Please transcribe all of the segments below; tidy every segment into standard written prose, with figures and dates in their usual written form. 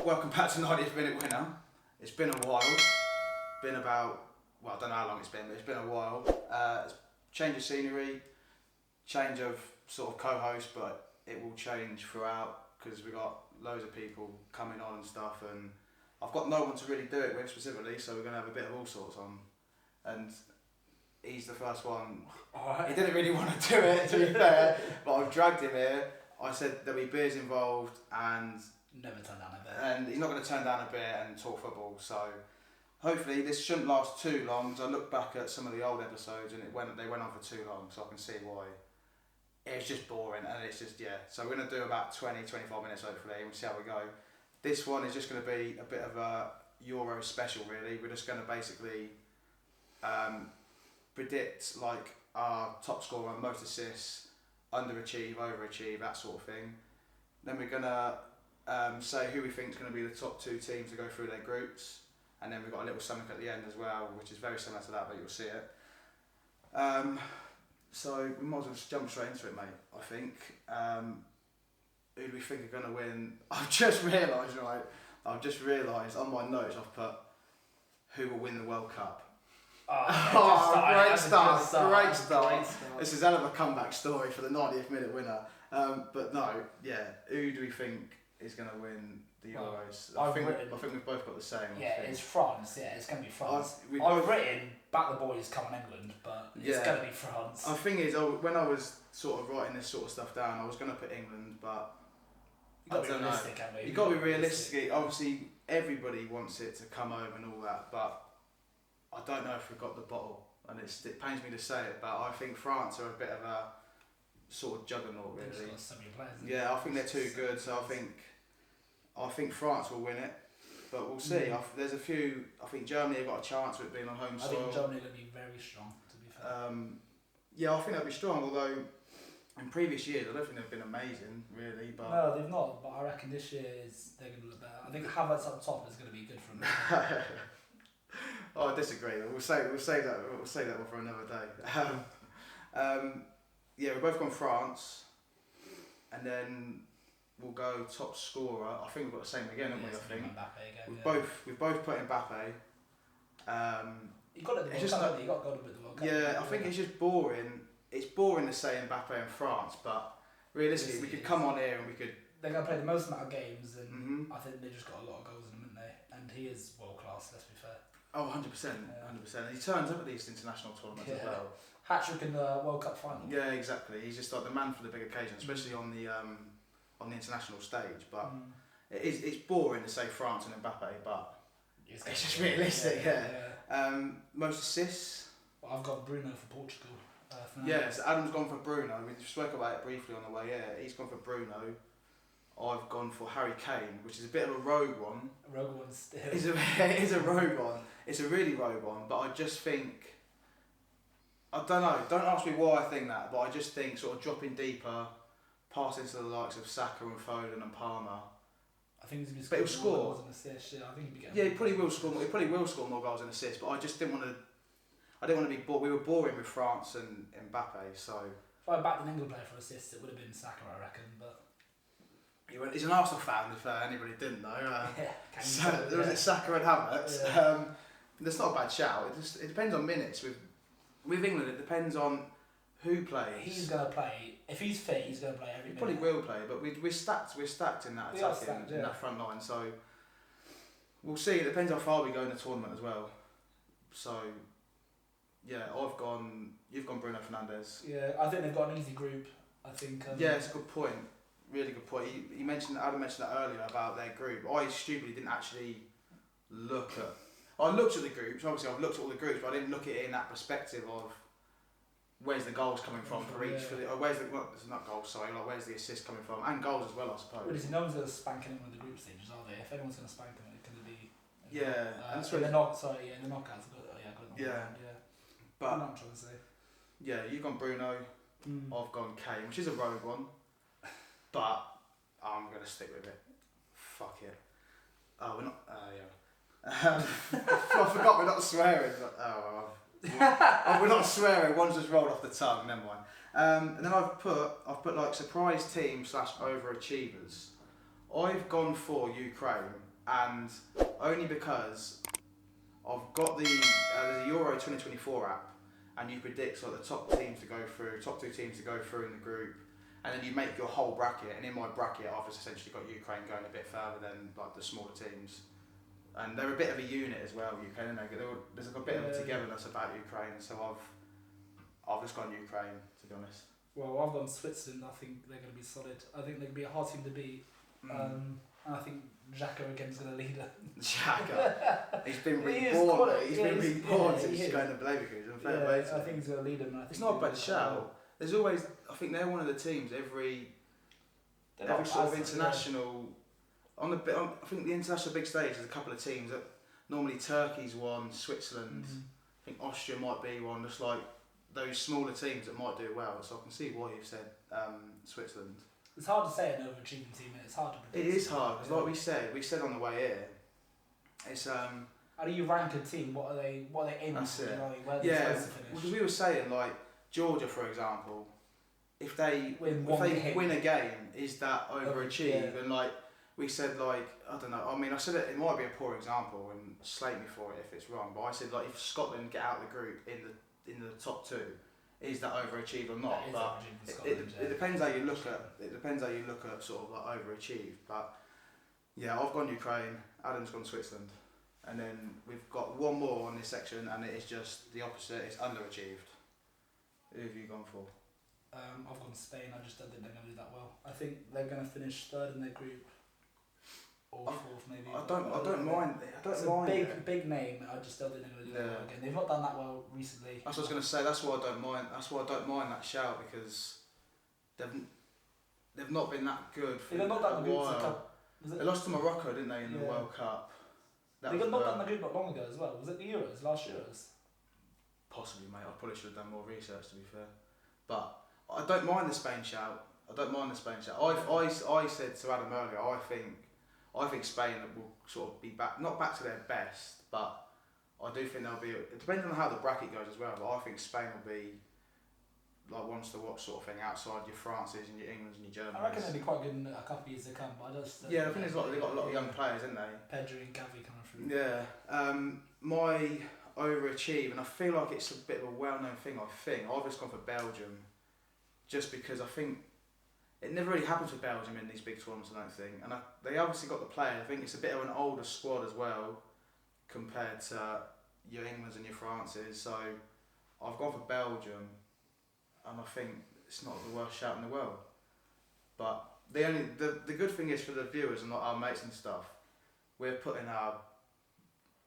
welcome back to 90th Minute Winner. It's been a while. Been about, well, I don't know how long it's been, but it's been a while. Change of scenery, change of sort of co-host, but it will change throughout because we've got loads of people coming on and stuff, and I've got no one to really do it with specifically, so we're going to have a bit of all sorts on. And he's the first one. He didn't really want to do it, to be fair, but I've dragged him here. I said there'll be beers involved, and never turn down a bit. And he's not going to turn down a beer and talk football. So hopefully this shouldn't last too long. Because I look back at some of the old episodes and they went on for too long, so I can see why. It's just boring, and it's just So we're going to do about 20-25 minutes hopefully, and we'll see how we go. This one is just going to be a bit of a Euro special, really. We're just going to basically predict like our top scorer, most assists, underachieve, overachieve, that sort of thing. Then we're going to say who we think is going to be the top two teams to go through their groups, and then we've got a little something at the end as well, which is very similar to that, but you'll see it. So we might as well just jump straight into it, mate. I think. Who do we think are going to win? I've just realised on my notes I've put who will win the World Cup. Great start. This is a hell of a comeback story for the 90th minute winner. But no, who do we think is going to win the Euros? I think we've both got the same. Yeah, it's France. Yeah, it's going to be France. I've written back the boys come on England, but it's going to be France. The thing is, when I was sort of writing this sort of stuff down, I was going to put England, but you've got to be realistic, haven't you? You've got to be realistic. Obviously, everybody wants it to come home and all that, but I don't know if we've got the bottle, and it pains me to say it, but I think France are a bit of a sort of juggernaut, really. Yeah, I think they're too good, so I think France will win it, but we'll see. There's a few. I think Germany have got a chance of it being on home soil. I think Germany will be very strong, to be fair. I think they'll be strong, although in previous years I don't think they've been amazing, really. But no, they've not. But I reckon this year they're going to look better. I think Havertz up top is going to be good for them. I disagree. We'll save that one for another day. We've both gone France, and then we'll go top scorer. I think we've got the same again, haven't we? I think we've both put Mbappe. You got it. You got to go a bit the World Cup. Yeah, I think it's just boring. It's boring to say Mbappe and France, but realistically, we could come on here and we could. They're going to play the most amount of games, and I think they just got a lot of goals in them, haven't they? And he is world class. Let's be fair. Oh, 100%, 100%. And he turns up at these international tournaments as well. Hat-trick in the World Cup final. Yeah, exactly. He's just like the man for the big occasion, especially on the international stage. But it's boring to say France and Mbappe, but it's just realistic. Most assists. Well, I've got Bruno for Portugal. So Adam's gone for Bruno. We spoke about it briefly on the way here. He's gone for Bruno. I've gone for Harry Kane, which is a bit of a rogue one. A rogue one still. It is a rogue one. It's a really rogue one, but I just think. I don't know. Don't ask me why I think that, but I just think sort of dropping deeper, passing to the likes of Saka and Foden and Palmer. I think he's going to but he'll score. Goals and assists. Yeah, I think he'll be getting. Yeah, he probably will score. He probably will score more goals and assists, but I just didn't want to. I didn't want to be bored. We were boring with France and Mbappe, so. If I backed an England player for assists, it would have been Saka, I reckon, but. He's an Arsenal fan, if anybody didn't know. There was Saka and Havertz. Yeah. That's not a bad shout. It depends on minutes. With England, it depends on who plays. He's going to play. If he's fit, he's going to play every minute. He probably will play, but we're stacked. We're stacked in that attack, in that front line. So we'll see. It depends how far we go in the tournament as well. So I've gone. You've gone Bruno Fernandes. Yeah, I think they've got an easy group. I think. It's a good point. Really good point. Adam mentioned that earlier about their group. I stupidly didn't actually look at. I looked at the groups. Obviously, I've looked at all the groups, but I didn't look at it in that perspective of where's the goals coming from for each. Where's the assist coming from, and goals as well, I suppose. Well, no one's going to spank anyone in the group stages, are they? If anyone's going to spank them, it's going to be. And they're not. Sorry, in the knockouts. But I'm not trying to say. Yeah, you've gone Bruno. I've gone Kane, which is a rogue one. But I'm going to stick with it. Fuck it. Oh, we're not. I forgot we're not swearing. But, we're not swearing. One's just rolled off the tongue. Never mind. And then I've put like surprise team / overachievers. I've gone for Ukraine, and only because I've got there's a Euro 2024 app, and you predict sort of the top teams to go through, top 2 teams to go through in the group, and then you make your whole bracket. And in my bracket, I've just essentially got Ukraine going a bit further than like the smaller teams, and they're a bit of a unit as well. Ukraine, and there's like a bit of a togetherness about Ukraine. So I've just gone Ukraine, to be honest. Well, I've gone Switzerland. I think they're going to be solid. I think they're going to be a hard team to beat. And I think Xhaka again's going to lead them. Xhaka, he's been reborn. He's been reborn since he's going to Leverkusen. I think he's going to lead them. It's not a bad shout. There's always, I think they're one of the teams every sort of international. I think the international big stage, there's a couple of teams that normally Turkey's one, Switzerland. I think Austria might be one. Just like those smaller teams that might do well. So I can see why you've said Switzerland. It's hard to say an overachieving team, and it's hard to predict. It is hard because, like we said on the way here, it's how do you rank a team? What are they aiming for? Where they're supposed to finish? Because we were saying like Georgia, for example, if they win a game, is that overachieve? Yeah. And like we said, like I don't know. I mean, I said it might be a poor example, and slate me for it if it's wrong. But I said like if Scotland get out of the group in the top 2. Is that overachieved or not? But it depends how you look at. It depends how you look at sort of like overachieved. But yeah, I've gone Ukraine. Adam's gone Switzerland, and then we've got one more on this section, and it is just the opposite. It's underachieved. Who have you gone for? I've gone Spain. I just don't think they're going to do that well. I think they're going to finish 3rd in their group. Or 4th maybe. I don't mind. It's a big name. I just don't think they're going to do that well again. They've not done that well recently. That's what I was going to say. That's why I don't mind. That's why I don't mind that shout because they've not been that good for they've not done the World Cup. They lost to Morocco, didn't they, in the World Cup? They got knocked down the group not long ago as well. Was it the Euros, last Euros? Possibly, mate. I probably should have done more research, to be fair. But I don't mind the Spain shout. I said to Adam earlier, I think Spain will sort of be not back to their best, but I do think they'll be, depending on how the bracket goes as well, but I think Spain will be like ones to watch sort of thing outside your Frances and your Englands and your Germans. I reckon they'll be quite good in a couple of years to come, but I just... I think they've got a lot of young players, haven't they? Pedri and Gavi coming through. Yeah. My overachieve, and I feel like it's a bit of a well-known thing, I've just gone for Belgium, just because I think it never really happens with Belgium in these big tournaments, I don't think. And they obviously got the players. I think it's a bit of an older squad as well compared to your Englands and your Frances. So I've gone for Belgium, and I think it's not the worst shout in the world. But the good thing is for the viewers and not our mates and stuff, we're putting our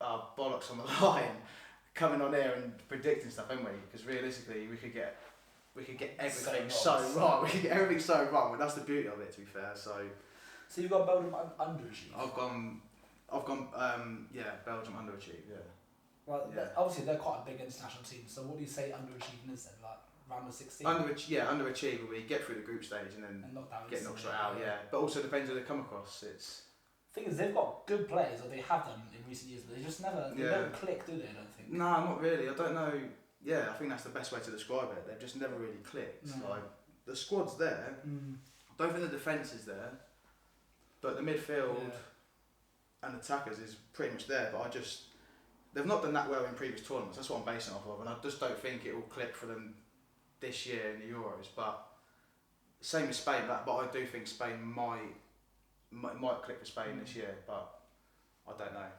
bollocks on the line, coming on here and predicting stuff, aren't we? Because realistically, we could get everything so wrong. We could get everything so wrong, but that's the beauty of it, to be fair. So you've got Belgium underachieved? I've gone Belgium underachieved, yeah. Well, obviously they're quite a big international team, so what do you say underachieving is then, like round of 16? Underachieve where you get through the group stage and then get knocked straight out, yeah. But also depends who they come across. The thing is, they've got good players, or they have done in recent years, but they just never don't click, do they, I don't think? No, not really. I don't know. Yeah, I think that's the best way to describe it. They've just never really clicked. No. Like, the squad's there. I don't think the defence is there, but the midfield and attackers is pretty much there. But they've not done that well in previous tournaments. That's what I'm basing it off of, and I just don't think it will click for them this year in the Euros. But same with Spain, but I do think Spain might click for Spain this year, but I don't know.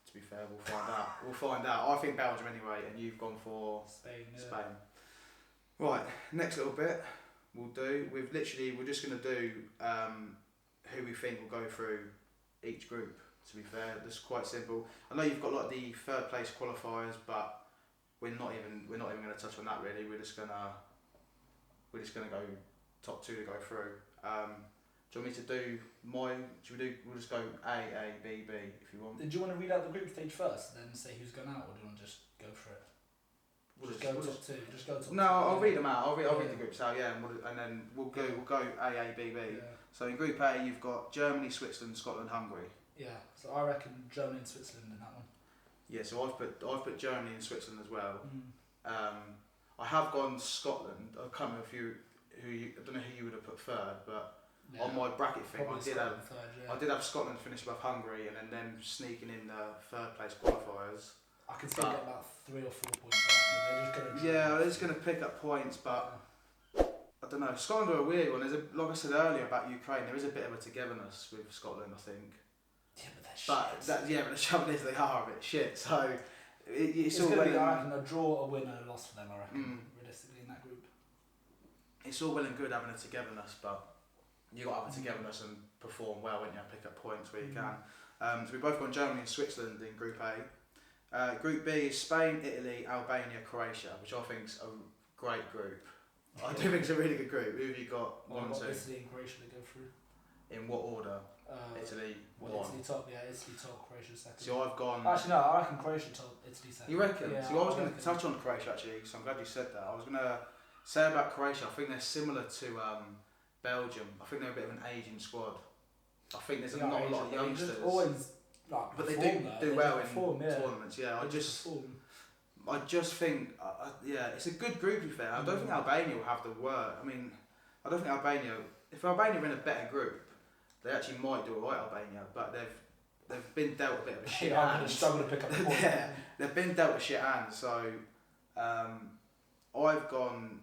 To be fair, we'll find out. I think Belgium anyway, and you've gone for Spain. Right, next little bit we'll do. We're just going to do who we think will go through each group. To be fair, this is quite simple. I know you've got like the 3rd place qualifiers, but we're not even going to touch on that really. We're just gonna go top 2 to go through. Do you want me to do we'll just go A, B, B if you want. Do you want to read out the group stage first and then say who's gone out, or do you want to just go for it? Just go top 2. No, I'll read them out. I'll read the groups out, yeah, and then we'll go A, B, B. Yeah. So in Group A, you've got Germany, Switzerland, Scotland, Hungary. Yeah. So I reckon Germany and Switzerland in that one. Yeah. So I've put Germany and Switzerland as well. I have gone Scotland. I can't remember I don't know who you would have put 3rd, but on my bracket thing, Probably Scotland third, yeah. I did have Scotland finish above Hungary, and then them sneaking in the third place qualifiers. I can see them get about 3 or 4 points back. They're just going to. Yeah, they're just going to pick up points, but I don't know. Scotland are a weird one. Like I said earlier about Ukraine, there is a bit of a togetherness with Scotland, I think. Yeah, but they're shit. But the trouble is they are a bit shit. So it's all going to be, well I reckon, a draw, a win, and a loss for them. I reckon, realistically, in that group. It's all well and good having a togetherness, but you got to have a togetherness and perform well when you pick up points where you can. So we've both got Germany and Switzerland in Group A. Group B is Spain, Italy, Albania, Croatia, which I think is a great group. I do think it's a really good group. Who have you got? Well, I've got Italy and Croatia to go through. In what order? Italy one. Italy top, yeah. Italy top, Croatia second. So I've gone. Actually, no. I reckon Croatia top, Italy second. You reckon? Yeah, so I was going to touch on Croatia actually, so I'm glad you said that. I was going to say about Croatia. I think they're similar to Belgium. I think they're a bit of an aging squad. I think there's not a lot of youngsters. Always, but they do well in tournaments. Yeah, I just think, yeah, it's a good group to be fair. I don't think Albania will have the work. I mean, I don't think Albania. If Albania are in a better group, they actually might do alright, Albania. But they've been dealt a bit of a shit hand. They're struggling to pick up the ball. Yeah, they've been dealt a shit hand. So I've gone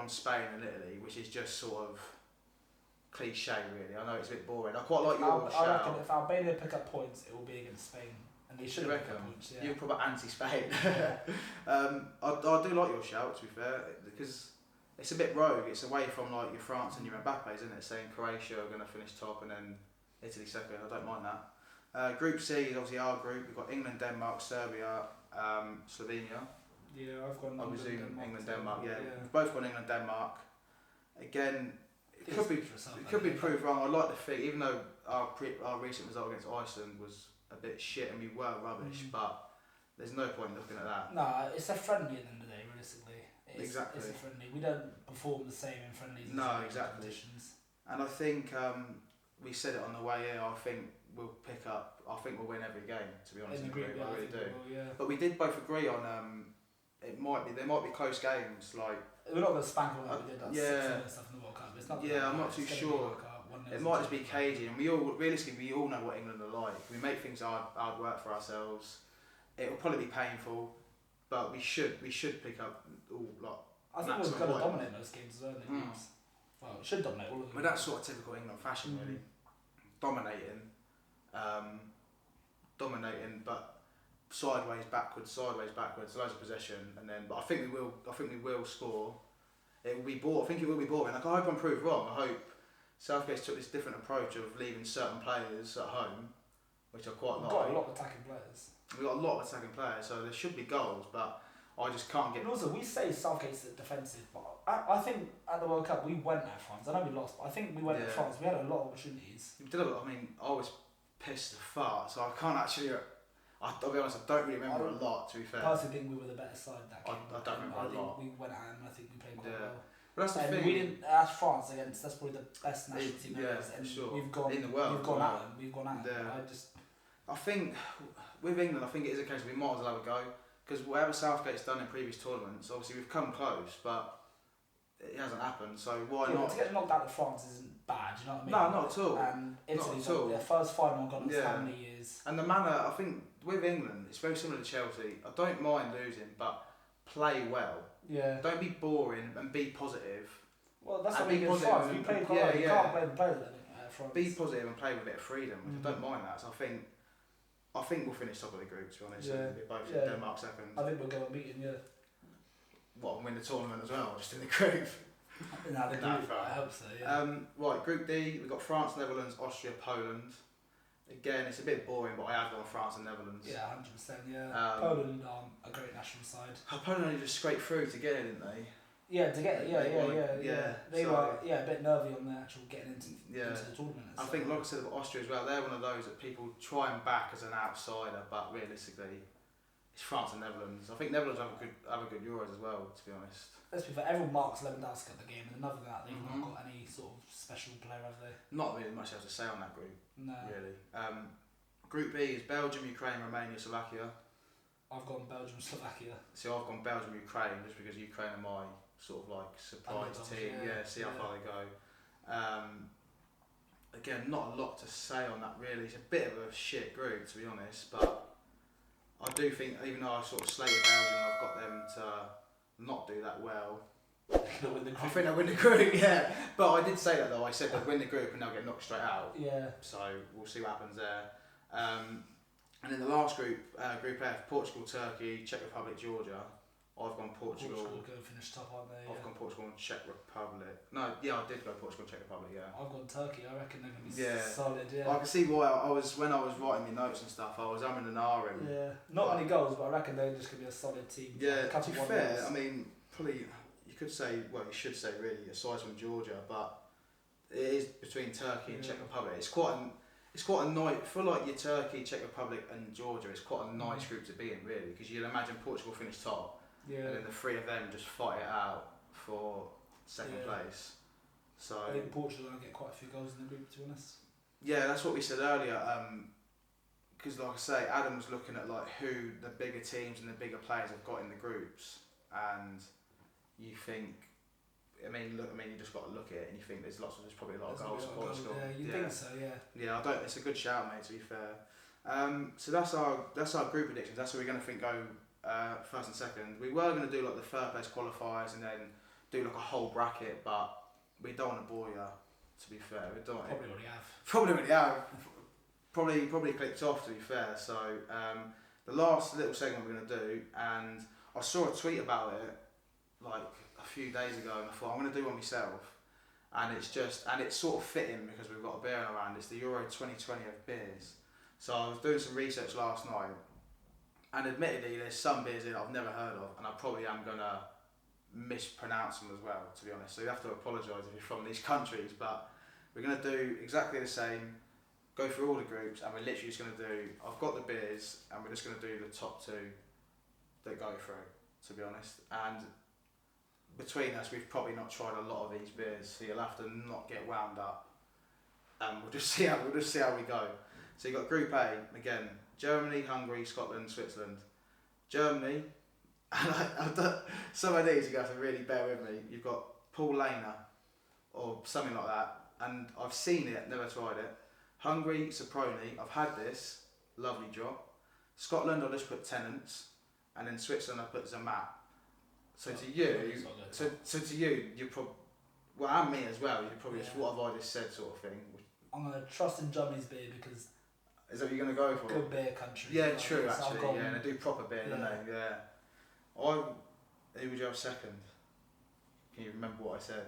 Spain and Italy, which is just sort of cliche, really. I know it's a bit boring. I quite like your shout. I reckon if Albania pick up points, it will be against Spain. And they should pick up points, yeah. You're probably anti-Spain. I do like your shout, to be fair, because it's a bit rogue. It's away from like your France and your Mbappe, isn't it? Saying Croatia are going to finish top and then Italy second. I don't mind that. Group C is obviously our group. We've got England, Denmark, Serbia, Slovenia. Yeah, I've got England, Denmark. Yeah, we've both got England, Denmark. Again, it could be proved wrong. I like to think, even though our recent result against Iceland was a bit shit and we were rubbish, but there's no point looking at that. No, it's a friendly at the end of the day, realistically. Exactly. It's a friendly. We don't perform the same in friendlies as competitions. And I think we said it on the way here. I think we'll pick up. I think we'll win every game. To be honest, in the group, I really do. Yeah. But we did both agree on there might be close games. Like we're not going to spank them like we did that 6-0 stuff in the World Cup. It's not. Yeah, I'm not too sure. It might just be cagey, and we all know what England are like. We make things hard work for ourselves. It will probably be painful, but we should pick up all lot. I think we're going to dominate those games as well. Well, it should dominate all of them. But that's sort of typical England fashion, really. Dominating, but sideways, backwards, loads of possession, and then. But I think we will score. It will be boring. I think it will be boring. Like, I hope I'm proved wrong. I hope Southgate's took this different approach of leaving certain players at home, which I quite like. We've got a lot of attacking players. We've got a lot of attacking players, so there should be goals, but I just can't get. And also, we say Southgate's defensive, but I think at the World Cup we went at France. I know we lost, but I think we went at France. We had a lot of opportunities. I mean, I was pissed to fart, so I can't actually. I'll be honest, I don't really remember a lot, to be fair. I personally think we were the better side that game. I don't remember a lot. We went at them, I think we played quite well. But that's the thing. We didn't. That's France against. That's probably the best national team ever. And sure. We've gone in the world. We've gone at them. We've gone at them. I think with England, I think it is a case we might as well have a go, because whatever Southgate's done in previous tournaments, obviously we've come close, but it hasn't happened. So why not? To get knocked out of France isn't bad. You know what I mean? No, not at all. And Italy's their first final gone in how many years? And the manner, I think, with England, it's very similar to Chelsea. I don't mind losing, but play well. Yeah. Don't be boring and be positive. Well, that's what we against France. We played quite well. You can't play the players at France. Be positive and play with a bit of freedom. I don't mind that. So I think we'll finish top of the group, to be honest. Yeah. We're both in Denmark second. I think we'll go unbeaten, yeah. What, and win the tournament as well, just in the group? I hope so, yeah. Right, Group D, we've got France, Netherlands, Austria, Poland. Again, it's a bit boring, but I have gone France and Netherlands. Yeah, 100%, yeah. Poland aren't a great national side. Poland only just scraped through to get it, didn't they? Yeah, to get it, yeah. They were a bit nervy on the actual getting into the tournament. I think, like I said about Austria as well, they're one of those that people try and back as an outsider, but realistically, it's France and Netherlands. I think Netherlands have a good Euros as well, to be honest. Let's be fair, everyone marks Lewandowski at the game, and other than that, they've not got any sort of special player, have they? Not really much else to say on that group. No. Really. Group B is Belgium, Ukraine, Romania, Slovakia. I've gone Belgium, Slovakia. So I've gone Belgium, Ukraine, just because Ukraine are my sort of like surprise team. Yeah, see how far they go. again, not a lot to say on that really. It's a bit of a shit group to be honest, but I do think even though I sort of slated Belgium, I've got them to not do that well. I think they'll win the group, yeah. But I did say that though. I said they'll win the group and they'll get knocked straight out. Yeah. So we'll see what happens there. And then the last group, Group F, Portugal, Turkey, Czech Republic, Georgia. I've gone Portugal. Portugal going to finish top, aren't they? I've gone Portugal and Czech Republic. No, yeah, I did go Portugal and Czech Republic, yeah. I've gone Turkey. I reckon they're going to be Yeah. solid, yeah. I can see why when I was writing my notes and stuff, I was umming and ahhing. Yeah. Not many goals, but I reckon they're just going to be a solid team. Yeah, a couple to be of fair, goals. I mean, probably you could say, well, you should say really, aside from Georgia, but it is between Turkey and Czech Republic. It's quite a nice, for like your Turkey, Czech Republic and Georgia, it's quite a nice group to be in really, because you'd imagine Portugal finish top, and then the three of them just fight it out for second place. So I think Portugal will get quite a few goals in the group, to be honest. yeah, that's what we said earlier. Because like I say, Adam was looking at like who the bigger teams and the bigger players have got in the groups, and you think, you just got to look at it and you think there's probably a lot of goals for Portugal. Yeah, you think so, yeah. Yeah, it's a good shout, mate. To be fair, so that's our group predictions. That's what we're going to think go first and second. We were going to do like the third place qualifiers and then do like a whole bracket, but we don't want to bore you. To be fair, we don't. Probably already have. Probably clicked off. To be fair, so the last little segment we're going to do, and I saw a tweet about it like a few days ago, and I thought I'm going to do one myself, and it's sort of fitting because we've got a beer in our hand. It's the Euro 2020 of beers. So I was doing some research last night, and admittedly there's some beers in I've never heard of, and I probably am going to mispronounce them as well, to be honest. So you have to apologise if you're from these countries, but we're going to do exactly the same, go through all the groups, and we're literally just going to do, I've got the beers, and we're just going to do the top two that go through, to be honest. And between us, we've probably not tried a lot of these beers, so you'll have to not get wound up, and we'll just see how we go. So you've got Group A, again, Germany, Hungary, Scotland, Switzerland. Germany, and I've done some of these, you have to really bear with me. You've got Paul Lehner, or something like that, and I've seen it, never tried it. Hungary, Soproni, I've had this, lovely drop. Scotland, I'll just put Tennant's, and then Switzerland, I put Zermatt. So to you, you're probably, well, and me as well, you're probably just what have I just said sort of thing. I'm going to trust in Germany's beer because is that what you're going to go for? Good beer country. Yeah, true actually, yeah, and they do proper beer, don't they? Yeah. Who would you have second? Can you remember what I said?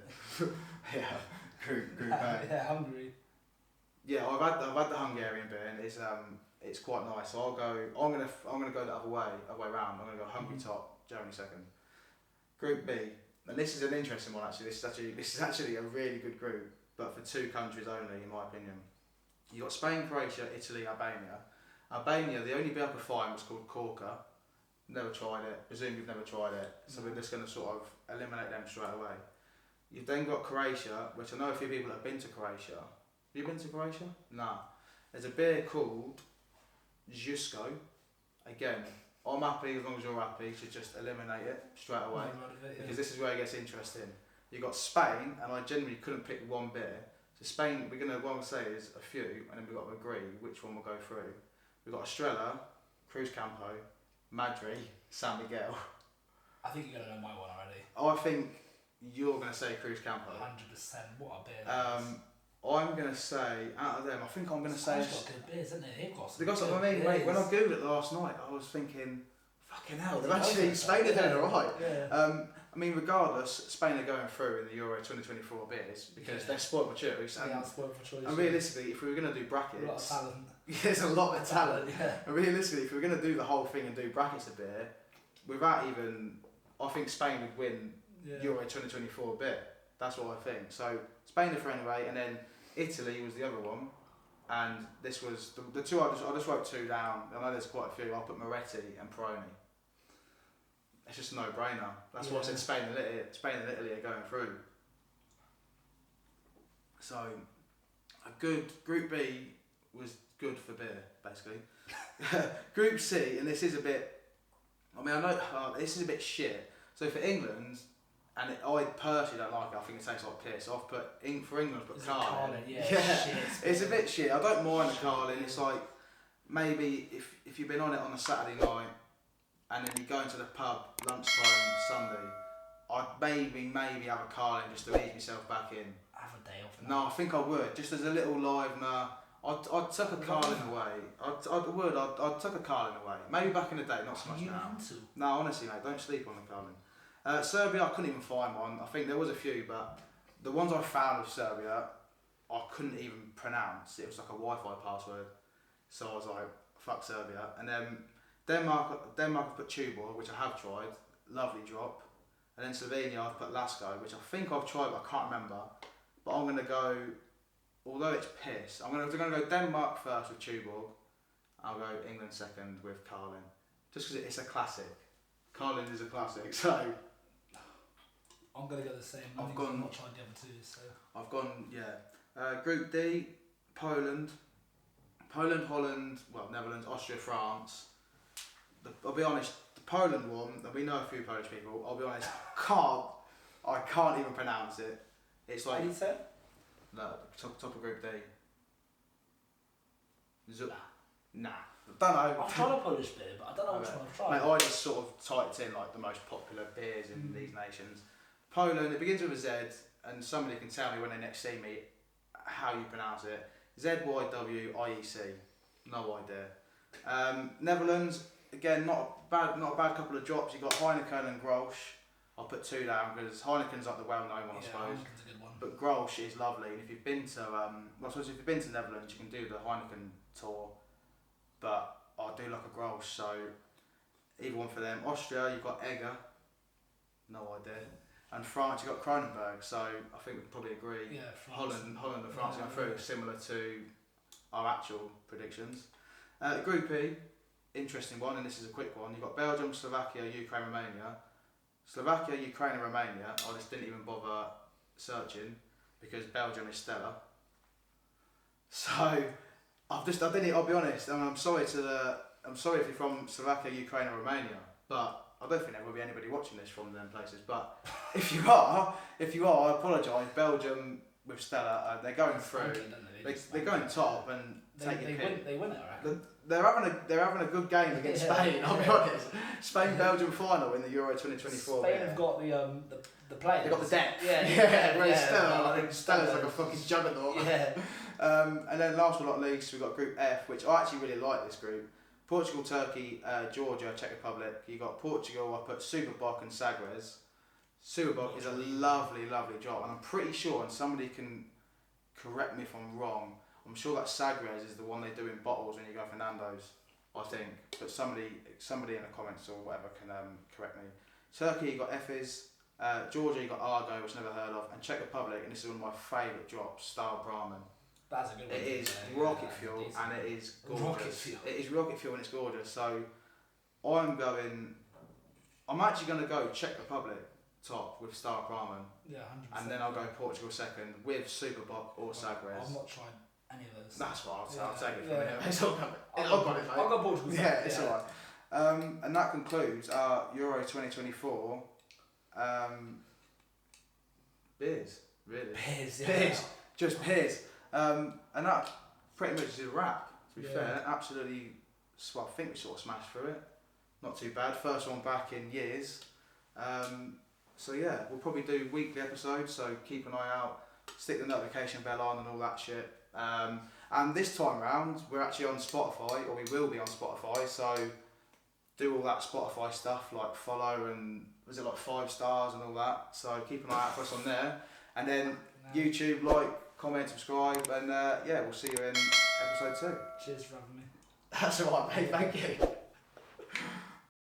Yeah, group A. Yeah, Hungary. Yeah, I've had the Hungarian beer and it's quite nice. So I'll go. I'm gonna go the other way round. I'm gonna go Hungary top, Germany second. Group B, and this is an interesting one actually. This is actually a really good group, but for two countries only, in my opinion. You got Spain, Croatia, Italy, Albania. Albania, the only beer I could find was called Corker. Never tried it. Presume you've never tried it. So we're just going to sort of eliminate them straight away. You've then got Croatia, which I know a few people have been to Croatia. Have you been to Croatia? Nah. There's a beer called Jusko. Again, I'm happy as long as you're happy to just eliminate it straight away. Because this is where it gets interesting. You've got Spain, and I genuinely couldn't pick one beer. So Spain, what I'm going to say is a few, and then we've got to agree which one we'll go through. We've got Estrella, Cruz Campo, Madri, San Miguel. I think you're going to know my one already. I think you're going to say Cruz Campo. 100%. What a beer. I'm going to say, out of them, I think I'm going to say... They've got good beers, haven't they? They've got some good beers. Mate, when I googled it last night, I was thinking, fucking hell, they've actually, Spain are doing alright. Yeah. I mean, regardless, Spain are going through in the Euro 2024 beers because they're spoiled for choice. And, spoiled for choice. And realistically, if we were going to do brackets... A lot of talent. There's a lot of talent. Yeah. And realistically, if we were going to do the whole thing and do brackets of beer, without even... I think Spain would win Euro 2024 beer. That's what I think. So, Spain are for anyway, and then Italy was the other one. And this was... The two, I just wrote two down. I know there's quite a few. I'll put Moretti and Peroni. It's just a no-brainer. That's why I said Spain and Italy are going through. So, a good Group B was good for beer, basically. Group C, and this is a bit. I mean, I know this is a bit shit. So for England, I personally don't like it. I think it tastes like piss. I've put for England, I've put Is it Carling. Carling? Yeah, shit. It's a bit shit. I don't mind the Carling. It's like maybe if you've been on it on a Saturday night and then you go into the pub lunchtime Sunday, I'd maybe have a Carling just to ease myself back in. Have a day off. No, I think I would. Just as a little livener, I'd tuck a Carling away. I'd tuck a Carling away. Maybe back in the day, not so much now. No, honestly, mate, don't sleep on the Carling. Serbia, I couldn't even find one. I think there was a few, but the ones I found of Serbia, I couldn't even pronounce. It was like a Wi-Fi password. So I was like, fuck Serbia. And then Denmark I put Tuborg, which I have tried. Lovely drop. And then Slovenia, I've put Lasko, which I think I've tried, but I can't remember. But I'm going to go, although it's piss, I'm going to go Denmark first with Tuborg. I'll go England second with Carling. Just because it's a classic. Carling is a classic, so... I'm going to go the same. I've not tried the other two, so... I've gone, yeah. Group D, Poland, Holland, well, Netherlands, Austria, France. I'll be honest, the Poland one, and we know a few Polish people, I'll be honest, I can't even pronounce it. It's like... What did you say? No, top of Group D. Nah. I don't know. I've tried a Polish beer, but I don't know which one I've tried. Mate, I just sort of typed in like the most popular beers in these nations. Poland, it begins with a Z, and somebody can tell me when they next see me how you pronounce it. ZYWIEC. No idea. Netherlands, again, not a bad couple of drops. You've got Heineken and Grolsch. I'll put two down because Heineken's like the well-known one, I suppose. Heineken's a good one. But Grolsch is lovely, and if you've been to, if you've been to Netherlands, you can do the Heineken tour. But I do like a Grolsch, so either one for them. Austria, you've got Egger. No idea. And France, you've got Kronenberg, so I think we can probably agree. Yeah, France. Holland and France going through, similar to our actual predictions. Group E, interesting one, and this is a quick one. You've got Belgium, Slovakia, Ukraine, Romania. Slovakia, Ukraine and Romania, I just didn't even bother searching because Belgium is stellar. So, I'll be honest, and I'm sorry if you're from Slovakia, Ukraine or Romania, but I don't think there will be anybody watching this from them places, but if you are, I apologise. Belgium with Stella, they're going through. They're going top and take your pick. They win it, I reckon. They're having a good game against Spain. I'll be honest. Spain-Belgium final in the Euro 2024. Spain have got the players. They've got the depth. Yeah. Whereas Stella's like a fucking juggernaut. Yeah. And then last but not least, we've got Group F, which I actually really like this group. Portugal, Turkey, Georgia, Czech Republic. You got Portugal. I put Superboc and Sagres. Superboc is a lovely, lovely job, and I'm pretty sure, and somebody can correct me if I'm wrong, I'm sure that Sagres is the one they do in bottles when you go for Nando's, I think. But somebody in the comments or whatever can correct me. Turkey, you got Efes. Georgia, you got Argo, which I've never heard of, and Czech Republic, and this is one of my favourite drops, Star Brahman. That's a good one. It is rocket fuel, and it is gorgeous. Rocket fuel. It is rocket fuel, and it's gorgeous. So I'm actually going to go Czech Republic top with Star Brahman. Yeah, 100%. And then I'll go Portugal second with Superboc or Sagres. I've not tried any of those. That's what I'll take it from yeah. here. It's all coming. I'll go Portugal second. Yeah, it's alright. And that concludes our Euro 2024 beers, really. Beers, yeah. Beers. Just beers. And that pretty much is a wrap, to be fair. Absolutely, well, I think we sort of smashed through it. Not too bad. First one back in years. So yeah, we'll probably do weekly episodes, so keep an eye out. Stick the notification bell on and all that shit. And this time round, we're actually on Spotify, or we will be on Spotify, so do all that Spotify stuff, like follow and, was it like 5 stars and all that, so keep an eye out for us on there. And then YouTube, like, comment, subscribe, and yeah, we'll see you in episode 2. Cheers for having me. That's alright, mate, thank you.